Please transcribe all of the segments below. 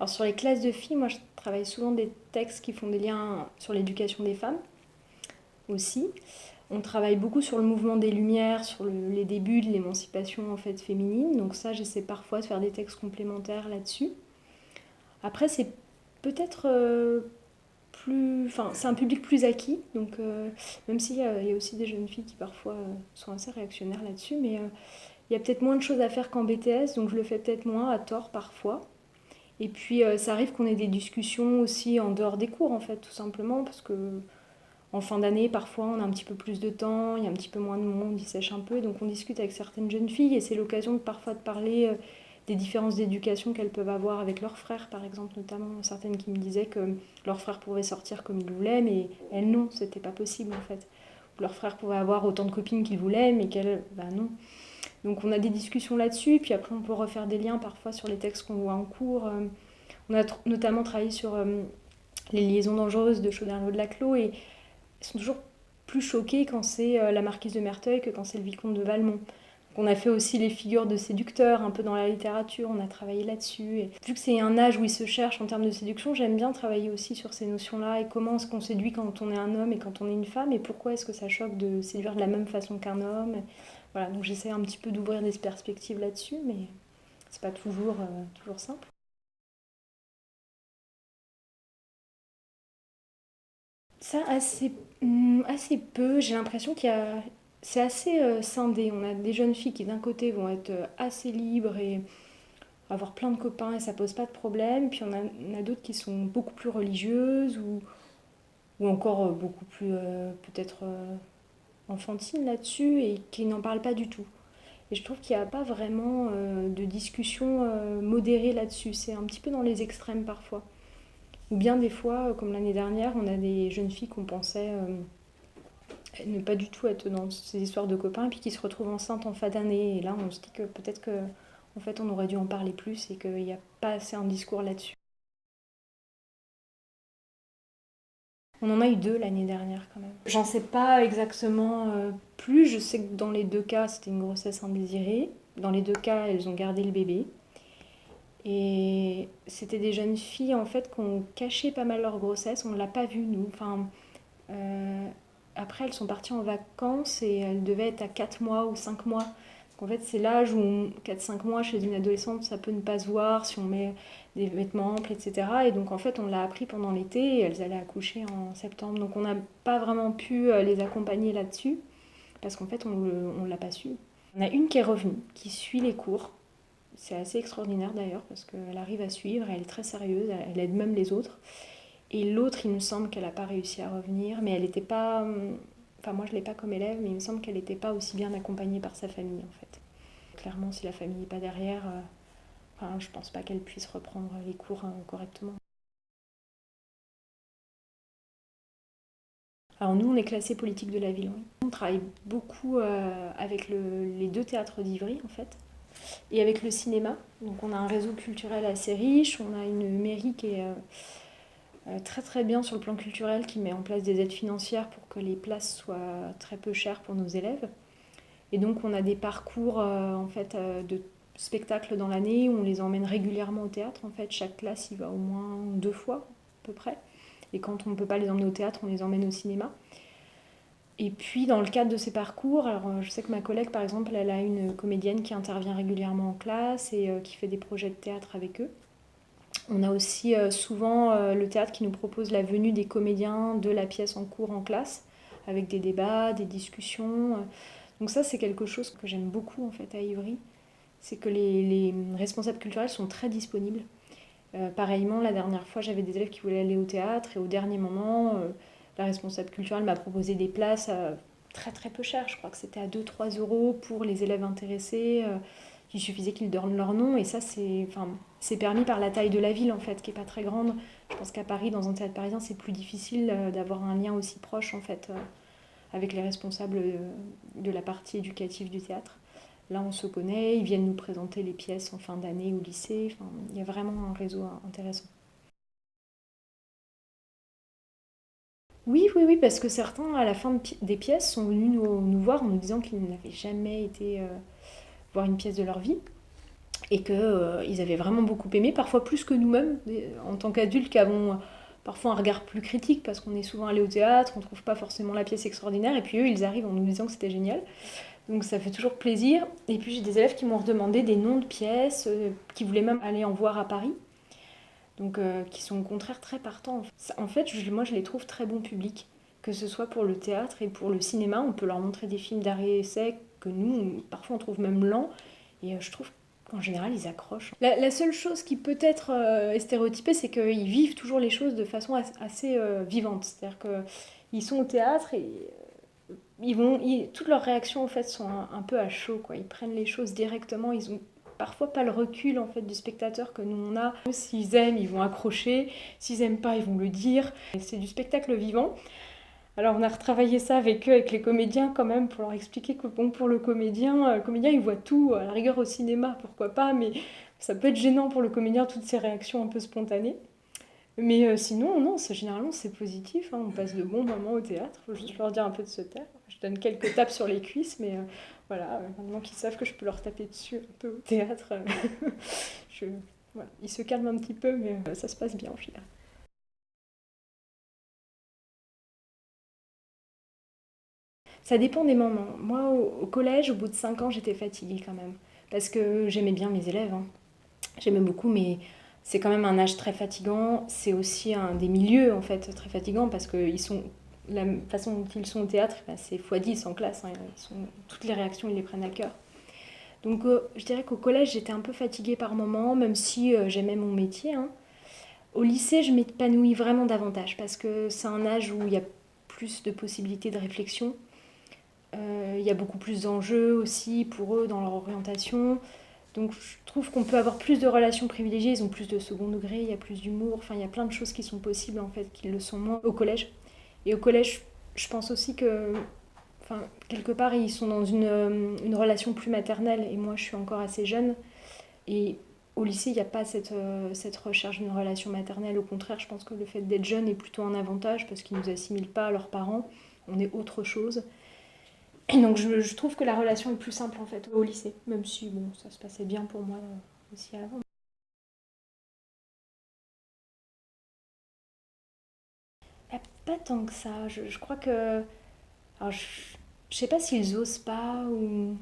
Alors sur les classes de filles, moi je travaille souvent des textes qui font des liens sur l'éducation des femmes aussi. On travaille beaucoup sur le mouvement des Lumières, sur les débuts de l'émancipation en fait féminine. Donc ça, j'essaie parfois de faire des textes complémentaires là-dessus. Après, c'est peut-être plus, enfin, c'est un public plus acquis. Donc même s'il y a aussi des jeunes filles qui parfois sont assez réactionnaires là-dessus, mais il y a peut-être moins de choses à faire qu'en BTS, donc je le fais peut-être moins à tort parfois. Et puis ça arrive qu'on ait des discussions aussi en dehors des cours en fait, tout simplement, parce que en fin d'année, parfois, on a un petit peu plus de temps, il y a un petit peu moins de monde, il sèche un peu, donc on discute avec certaines jeunes filles et c'est l'occasion de, parfois de parler des différences d'éducation qu'elles peuvent avoir avec leurs frères, par exemple, notamment certaines qui me disaient que leurs frères pouvaient sortir comme ils voulaient, mais elles non, c'était pas possible en fait. Ou leurs frères pouvaient avoir autant de copines qu'ils voulaient, mais qu'elles, bah non. Donc on a des discussions là-dessus, puis après on peut refaire des liens parfois sur les textes qu'on voit en cours. On a notamment travaillé sur les liaisons dangereuses de Choderlos de Laclos et ils sont toujours plus choqués quand c'est la marquise de Merteuil que quand c'est le vicomte de Valmont. Donc on a fait aussi les figures de séducteurs un peu dans la littérature, on a travaillé là-dessus. Et vu que c'est un âge où ils se cherchent en termes de séduction, j'aime bien travailler aussi sur ces notions-là et comment est-ce qu'on séduit quand on est un homme et quand on est une femme et pourquoi est-ce que ça choque de séduire de la même façon qu'un homme. Voilà, donc j'essaie un petit peu d'ouvrir des perspectives là-dessus, mais c'est pas toujours simple. Ça, assez peu. J'ai l'impression qu'il y a. C'est assez scindé. On a des jeunes filles qui, d'un côté, vont être assez libres et avoir plein de copains et ça pose pas de problème. Puis on a d'autres qui sont beaucoup plus religieuses ou encore beaucoup plus, peut-être, enfantines là-dessus et qui n'en parlent pas du tout. Et je trouve qu'il n'y a pas vraiment de discussion modérée là-dessus. C'est un petit peu dans les extrêmes parfois. Ou bien des fois, comme l'année dernière, on a des jeunes filles qu'on pensait ne pas du tout être dans ces histoires de copains, et puis qui se retrouvent enceintes en fin d'année. Et là, on se dit que peut-être que, en fait, on aurait dû en parler plus et qu'il n'y a pas assez un discours là-dessus. On en a eu deux l'année dernière quand même. J'en sais pas exactement plus. Je sais que dans les deux cas, c'était une grossesse indésirée. Dans les deux cas, elles ont gardé le bébé. Et c'était des jeunes filles en fait qui ont caché pas mal leur grossesse. On ne l'a pas vu nous. Enfin, euh, après, elles sont parties en vacances et elles devaient être à 4 mois ou 5 mois. Donc, en fait, c'est l'âge où 4-5 mois chez une adolescente, ça peut ne pas se voir si on met des vêtements amples, etc. Et donc, en fait, on l'a appris pendant l'été et elles allaient accoucher en septembre. Donc, on n'a pas vraiment pu les accompagner là-dessus parce qu'en fait, on ne l'a pas su. On a une qui est revenue, qui suit les cours. C'est assez extraordinaire d'ailleurs parce qu'elle arrive à suivre, elle est très sérieuse, elle aide même les autres. Et l'autre, il me semble qu'elle n'a pas réussi à revenir, mais elle n'était pas. Enfin, moi, je ne l'ai pas comme élève, mais il me semble qu'elle n'était pas aussi bien accompagnée par sa famille, en fait. Clairement, si la famille n'est pas derrière, enfin, je ne pense pas qu'elle puisse reprendre les cours correctement. Alors, nous, on est classé politique de la ville, oui. On travaille beaucoup avec les deux théâtres d'Ivry, en fait, et avec le cinéma. Donc, on a un réseau culturel assez riche, on a une mairie qui est très très bien sur le plan culturel, qui met en place des aides financières pour que les places soient très peu chères pour nos élèves. Et donc on a des parcours en fait de spectacles dans l'année où on les emmène régulièrement au théâtre. En fait, chaque classe y va au moins 2 fois à peu près. Et quand on ne peut pas les emmener au théâtre, on les emmène au cinéma. Et puis dans le cadre de ces parcours, alors je sais que ma collègue par exemple, elle a une comédienne qui intervient régulièrement en classe et qui fait des projets de théâtre avec eux. On a aussi souvent le théâtre qui nous propose la venue des comédiens de la pièce en cours en classe, avec des débats, des discussions. Donc ça, c'est quelque chose que j'aime beaucoup en fait à Ivry, c'est que les responsables culturels sont très disponibles. Pareillement, la dernière fois, j'avais des élèves qui voulaient aller au théâtre et au dernier moment, la responsable culturelle m'a proposé des places très très peu chères. Je crois que c'était à 2-3 euros pour les élèves intéressés. Il suffisait qu'ils donnent leur nom et ça, c'est permis par la taille de la ville en fait, qui est pas très grande. Je pense qu'à Paris, dans un théâtre parisien, c'est plus difficile d'avoir un lien aussi proche en fait avec les responsables de la partie éducative du théâtre. Là, on se connaît, ils viennent nous présenter les pièces en fin d'année au lycée. Enfin, il y a vraiment un réseau intéressant. Oui, oui, oui, parce que certains, à la fin des pièces, sont venus nous voir en nous disant qu'ils n'avaient jamais été voir une pièce de leur vie. et qu'ils avaient vraiment beaucoup aimé, parfois plus que nous-mêmes, en tant qu'adultes qui avons parfois un regard plus critique parce qu'on est souvent allé au théâtre, on ne trouve pas forcément la pièce extraordinaire, et puis eux, ils arrivent en nous disant que c'était génial. Donc ça fait toujours plaisir. Et puis j'ai des élèves qui m'ont redemandé des noms de pièces, qui voulaient même aller en voir à Paris, donc qui sont au contraire très partants. En fait, moi je les trouve très bon public, que ce soit pour le théâtre et pour le cinéma. On peut leur montrer des films d'art et essai que nous, parfois on trouve même lents, et je trouve qu'en général ils accrochent. La seule chose qui peut être est stéréotypée, c'est qu'ils vivent toujours les choses de façon assez vivante. C'est-à-dire qu'ils sont au théâtre et toutes leurs réactions en fait sont un peu à chaud, quoi. Ils prennent les choses directement, ils ont parfois pas le recul en fait du spectateur que nous on a. S'ils aiment, ils vont accrocher, s'ils aiment pas, ils vont le dire. C'est du spectacle vivant. Alors on a retravaillé ça avec eux, avec les comédiens quand même, pour leur expliquer que bon, pour le comédien il voit tout, à la rigueur au cinéma pourquoi pas, mais ça peut être gênant pour le comédien, toutes ces réactions un peu spontanées. Mais sinon, non, généralement c'est positif, hein, on passe de bons moments au théâtre, faut juste leur dire un peu de se taire. Je donne quelques tapes sur les cuisses, mais voilà, maintenant qu'ils savent que je peux leur taper dessus un peu au théâtre, je, voilà, ils se calment un petit peu, mais ça se passe bien en général. Ça dépend des moments. Moi, au collège, au bout de 5 ans, j'étais fatiguée quand même, parce que j'aimais bien mes élèves, hein. J'aimais beaucoup, mais c'est quand même un âge très fatigant. C'est aussi un des milieux en fait très fatigants parce que la façon dont ils sont au théâtre, bah, c'est x10 en classe, hein. Toutes les réactions, ils les prennent à cœur. Donc je dirais qu'au collège, j'étais un peu fatiguée par moments, même si j'aimais mon métier, hein. Au lycée, je m'épanouis vraiment davantage parce que c'est un âge où il y a plus de possibilités de réflexion. Il y a beaucoup plus d'enjeux aussi pour eux dans leur orientation. Donc je trouve qu'on peut avoir plus de relations privilégiées, ils ont plus de second degré, il y a plus d'humour, enfin il y a plein de choses qui sont possibles en fait, qui le sont moins au collège. Et au collège, je pense aussi que, enfin, quelque part, ils sont dans une relation plus maternelle, et moi je suis encore assez jeune. Et au lycée, il n'y a pas cette recherche d'une relation maternelle, au contraire, je pense que le fait d'être jeune est plutôt un avantage, parce qu'ils ne nous assimilent pas à leurs parents, on est autre chose. Et donc je trouve que la relation est plus simple en fait au lycée, même si bon, ça se passait bien pour moi aussi avant. Pas tant que ça. Je crois que. Alors, je sais pas s'ils osent pas ou.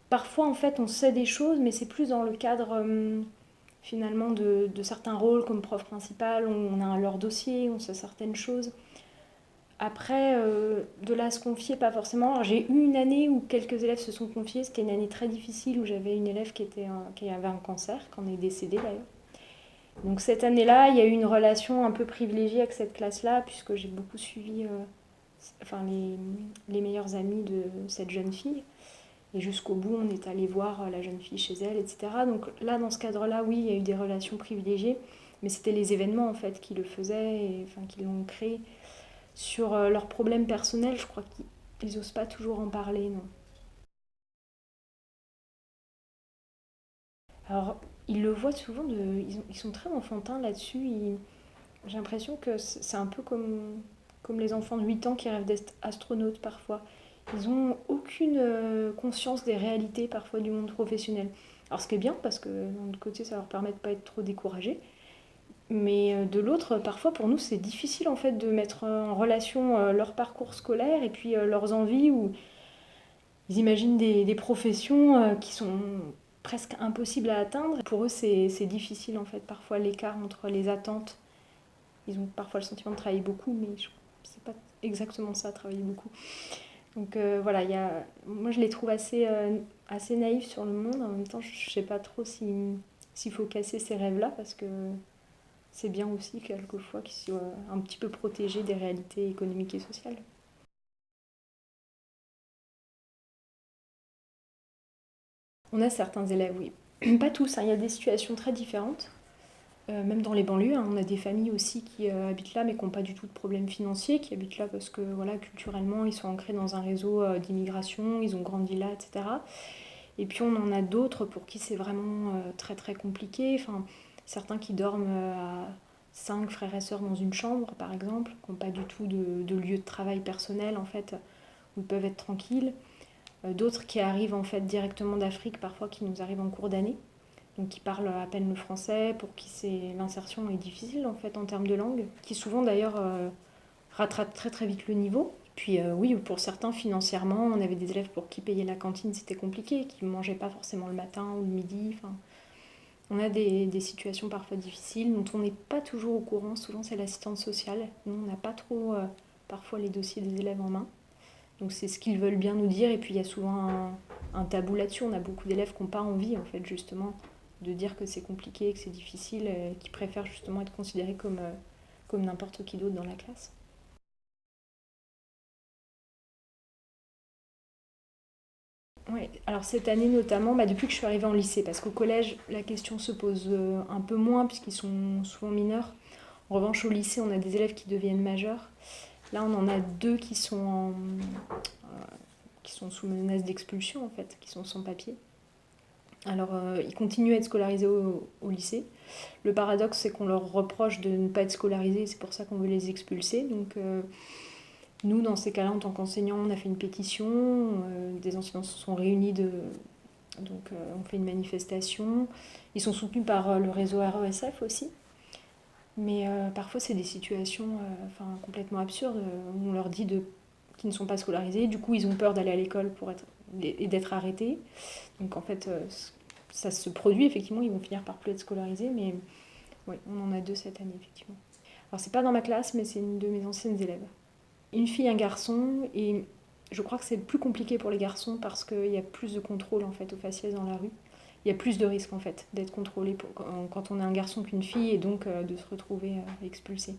Parfois, en fait, on sait des choses, mais c'est plus dans le cadre finalement de certains rôles comme prof principal. On a leur dossier, on sait certaines choses. Après, de là à se confier, pas forcément. Alors, j'ai eu une année où quelques élèves se sont confiés. C'était une année très difficile où j'avais une élève qui avait un cancer, qui en est décédée d'ailleurs. Donc cette année-là, il y a eu une relation un peu privilégiée avec cette classe-là, puisque j'ai beaucoup suivi enfin, les meilleurs amis de cette jeune fille. Et jusqu'au bout, on est allé voir la jeune fille chez elle, etc. Donc là, dans ce cadre-là, oui, il y a eu des relations privilégiées, mais c'était les événements en fait qui le faisaient, et, enfin, qui l'ont créé. Sur leurs problèmes personnels, je crois qu'ils n'osent pas toujours en parler, non. Alors, ils le voient souvent, ils sont très enfantins là-dessus. J'ai l'impression que c'est un peu comme les enfants de 8 ans qui rêvent d'être astronautes parfois. Ils n'ont aucune conscience des réalités parfois du monde professionnel. Alors ce qui est bien parce que d'un autre côté ça leur permet de ne pas être trop découragés. Mais de l'autre, parfois pour nous c'est difficile en fait de mettre en relation leur parcours scolaire et puis leurs envies, ou ils imaginent des professions qui sont presque impossibles à atteindre. Pour eux c'est difficile en fait parfois l'écart entre les attentes. Ils ont parfois le sentiment de travailler beaucoup, mais c'est pas exactement ça, travailler beaucoup. Donc voilà, moi je les trouve assez naïfs sur le monde. En même temps, je sais pas trop s'il faut casser ces rêves-là, parce que c'est bien aussi quelquefois qu'ils soient un petit peu protégés des réalités économiques et sociales. On a certains élèves, oui. Pas tous, hein, il y a des situations très différentes. Même dans les banlieues, hein, on a des familles aussi qui habitent là mais qui n'ont pas du tout de problème financier, qui habitent là parce que voilà, culturellement ils sont ancrés dans un réseau d'immigration, ils ont grandi là, etc. Et puis on en a d'autres pour qui c'est vraiment très très compliqué. Enfin, certains qui dorment à 5 frères et sœurs dans une chambre par exemple, qui n'ont pas du tout de lieu de travail personnel en fait, où ils peuvent être tranquilles. d'autres qui arrivent en fait directement d'Afrique, parfois qui nous arrivent en cours d'année, donc qui parlent à peine le français, pour qui l'insertion est difficile en fait en termes de langue, qui souvent d'ailleurs rattrapent très très vite le niveau. Puis oui, pour certains financièrement, on avait des élèves pour qui payer la cantine c'était compliqué, qui ne mangeaient pas forcément le matin ou le midi. Enfin, on a des situations parfois difficiles dont on n'est pas toujours au courant. Souvent c'est l'assistante sociale. Nous on n'a pas trop parfois les dossiers des élèves en main. Donc c'est ce qu'ils veulent bien nous dire. Et puis il y a souvent un tabou là-dessus. On a beaucoup d'élèves qui n'ont pas envie en fait justement de dire que c'est compliqué, que c'est difficile, qui préfèrent justement être considérés comme n'importe qui d'autre dans la classe. Ouais, alors cette année notamment, depuis que je suis arrivée en lycée, parce qu'au collège, la question se pose un peu moins, puisqu'ils sont souvent mineurs. En revanche, au lycée, on a des élèves qui deviennent majeurs. Là, on en a deux qui sont sous menace d'expulsion, en fait, qui sont sans papier. Alors, ils continuent à être scolarisés au lycée. Le paradoxe, c'est qu'on leur reproche de ne pas être scolarisés, c'est pour ça qu'on veut les expulser. Donc, nous, dans ces cas-là, en tant qu'enseignants, on a fait une pétition, des enseignants se sont réunis donc on fait une manifestation. Ils sont soutenus par le réseau RESF aussi. Mais parfois, c'est des situations complètement absurdes où on leur dit qu'ils ne sont pas scolarisés. Du coup, ils ont peur d'aller à l'école et d'être arrêtés. Donc en fait, ça se produit effectivement, ils vont finir par plus être scolarisés. Mais oui, on en a deux cette année effectivement. Alors c'est pas dans ma classe, mais c'est une de mes anciennes élèves. Une fille, un garçon, et je crois que c'est plus compliqué pour les garçons parce qu'il y a plus de contrôle en fait au faciès dans la rue. Il y a plus de risques en fait d'être contrôlé quand on est un garçon qu'une fille et donc de se retrouver expulsé.